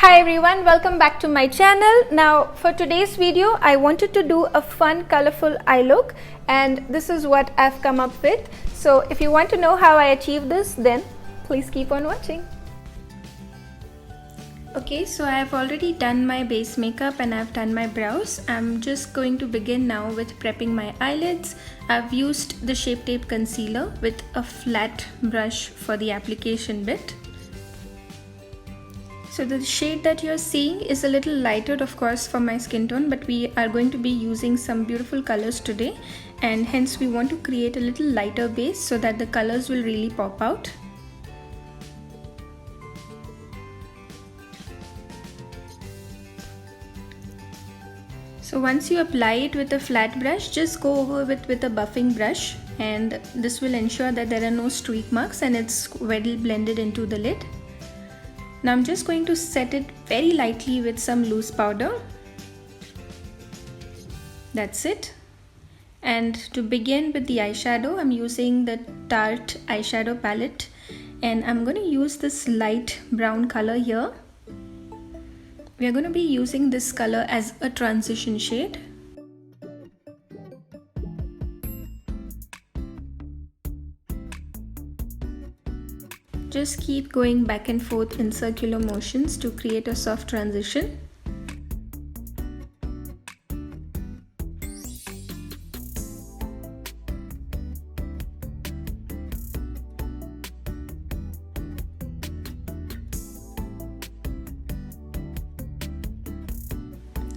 Hi everyone, welcome back to my channel. Now for today's video I wanted to do a fun colorful eye look, and this is what I've come up with. So if you want to know how I achieved this, then please keep on watching. Okay, so I have already done my base makeup and I've done my brows. I'm just going to begin now with prepping my eyelids. I've used the Shape Tape concealer with a flat brush for the application bit. So the shade that you're seeing is a little lighter, of course, for my skin tone, but we are going to be using some beautiful colors today, and hence we want to create a little lighter base so that the colors will really pop out. So once you apply it with a flat brush, just go over it with a buffing brush, and this will ensure that there are no streak marks and it's well blended into the lid. Now I'm just going to set it very lightly with some loose powder. That's it. And to begin with the eyeshadow, I'm using the Tarte eyeshadow palette, and I'm going to use this light brown color here. We are going to be using this color as a transition shade. Just keep going back and forth in circular motions to create a soft transition.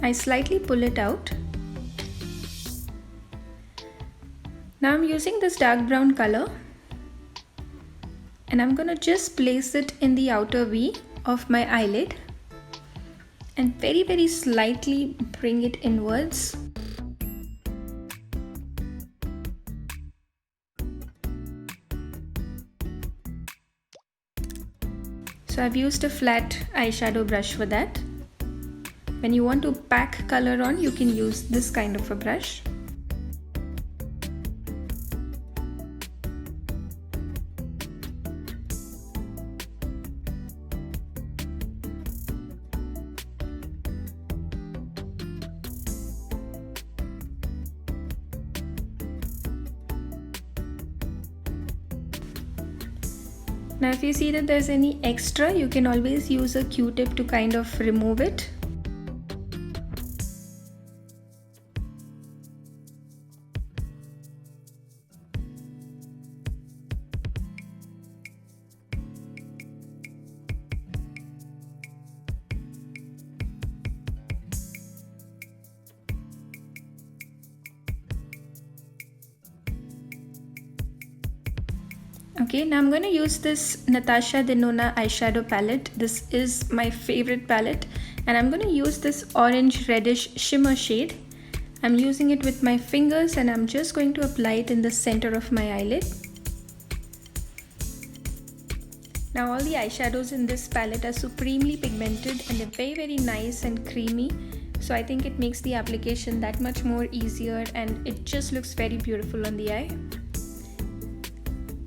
I slightly pull it out. Now I'm using this dark brown color, and I'm gonna just place it in the outer V of my eyelid and very slightly bring it inwards. So I've used a flat eyeshadow brush for that. When you want to pack color on, you can use this kind of a brush. Now if you see that there's any extra, you can always use a Q-tip to kind of remove it. Okay, now I'm going to use this Natasha Denona eyeshadow palette. This is my favorite palette, and I'm going to use this orange reddish shimmer shade. I'm using it with my fingers, and I'm just going to apply it in the center of my eyelid. Now all the eyeshadows in this palette are supremely pigmented and they're very nice and creamy. So I think it makes the application that much more easier, and it just looks very beautiful on the eye.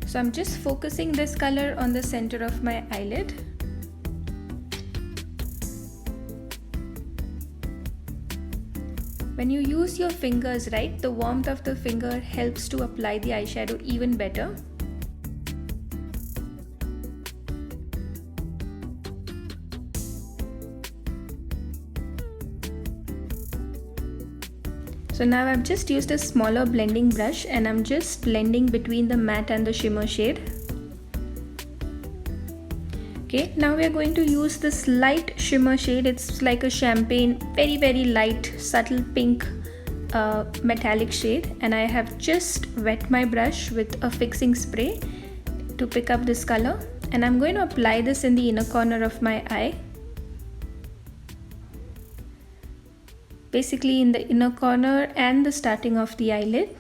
So I'm just focusing this color on the center of my eyelid. When you use your fingers, right, the warmth of the finger helps to apply the eyeshadow even better. So now I've just used a smaller blending brush, and I'm just blending between the matte and the shimmer shade. Okay, now we are going to use this light shimmer shade. It's like a champagne, very light, subtle pink metallic shade, and I have just wet my brush with a fixing spray to pick up this color, and I'm going to apply this in the inner corner of my eye. Basically in the inner corner and the starting of the eyelid.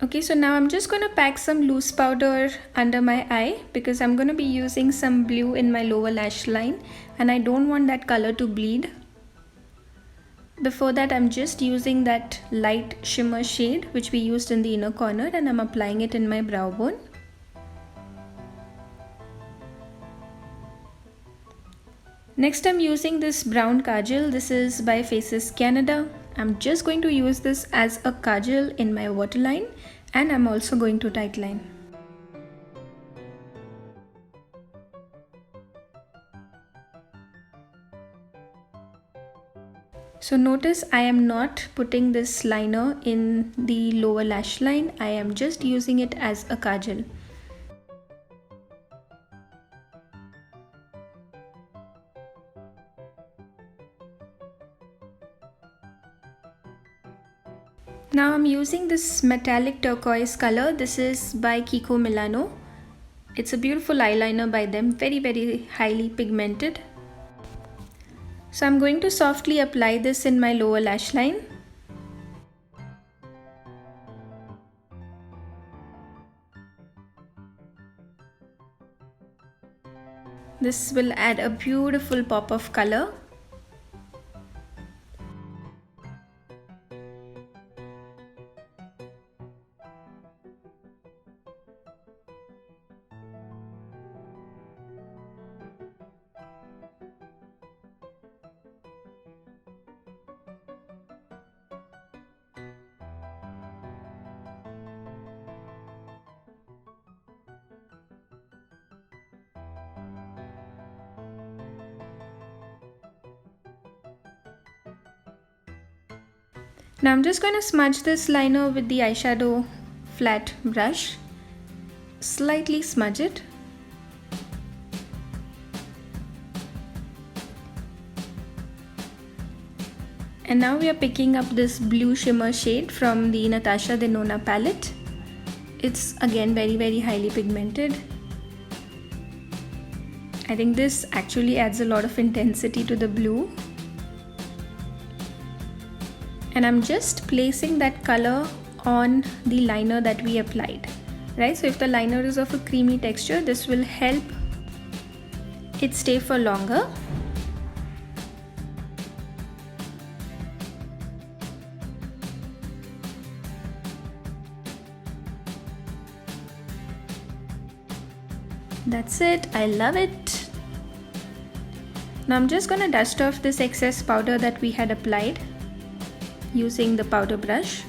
Okay, so now I'm just going to pack some loose powder under my eye because I'm going to be using some blue in my lower lash line and I don't want that color to bleed. Before that, I'm just using that light shimmer shade which we used in the inner corner and I'm applying it in my brow bone. Next, I'm using this brown kajal. This is by Faces Canada. I'm just going to use this as a kajal in my waterline and I'm also going to tightline. So notice I am not putting this liner in the lower lash line. I am just using it as a kajal. Now I'm using this metallic turquoise color. This is by Kiko Milano. It's a beautiful eyeliner by them, very highly pigmented. So I'm going to softly apply this in my lower lash line. This will add a beautiful pop of color. Now I'm just going to smudge this liner with the eyeshadow flat brush. Slightly smudge it. And now we are picking up this blue shimmer shade from the Natasha Denona palette. It's again very highly pigmented. I think this actually adds a lot of intensity to the blue. And I'm just placing that color on the liner that we applied, right? So if the liner is of a creamy texture, this will help it stay for longer. That's it. I love it. Now I'm just gonna dust off this excess powder that we had applied using the powder brush.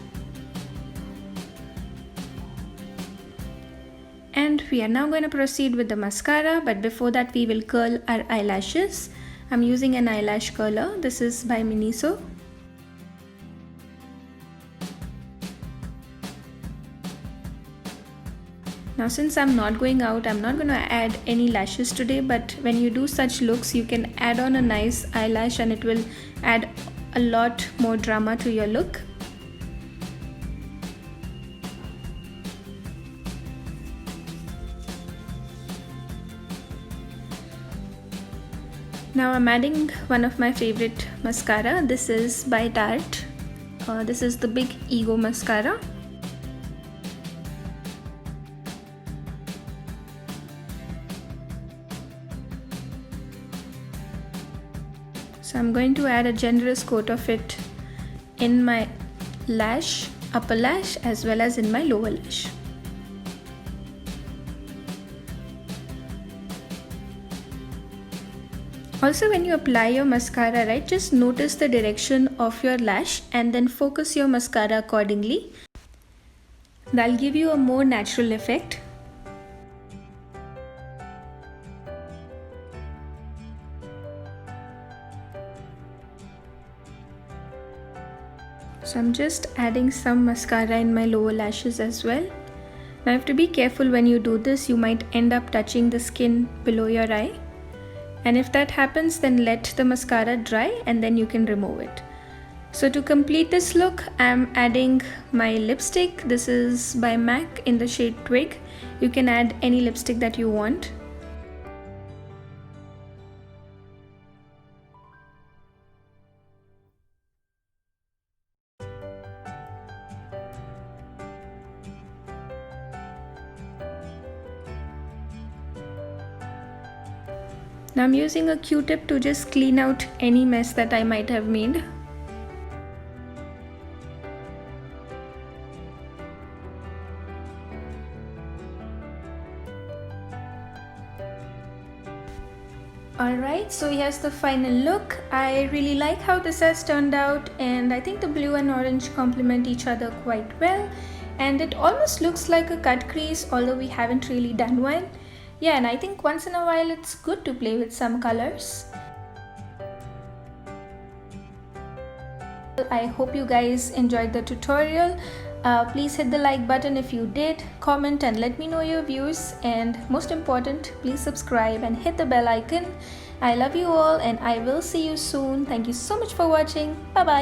And we are now going to proceed with the mascara, but before that we will curl our eyelashes. I'm using an eyelash curler. This is by Miniso. Now since I'm not going out, I'm not going to add any lashes today, but when you do such looks, you can add on a nice eyelash and it will add a lot more drama to your look. Now I'm adding one of my favorite mascara. This is by Tarte. This is the Big Ego mascara. So I'm going to add a generous coat of it in my lash, upper lash, as well as in my lower lash. Also, when you apply your mascara, right, just notice the direction of your lash and then focus your mascara accordingly. That'll give you a more natural effect. So I'm just adding some mascara in my lower lashes as well. Now you have to be careful when you do this. You might end up touching the skin below your eye. And if that happens, then let the mascara dry and then you can remove it. So to complete this look, I'm adding my lipstick. This is by MAC in the shade Twig. You can add any lipstick that you want. Now I'm using a Q-tip to just clean out any mess that I might have made. Alright, so here's the final look. I really like how this has turned out, and I think the blue and orange complement each other quite well, and it almost looks like a cut crease, although we haven't really done one. Yeah, and I think once in a while it's good to play with some colors. I hope you guys enjoyed the tutorial. Please hit the like button if you did, comment and let me know your views, and most important, please subscribe and hit the bell icon. I love you all and I will see you soon. Thank you so much for watching. Bye bye.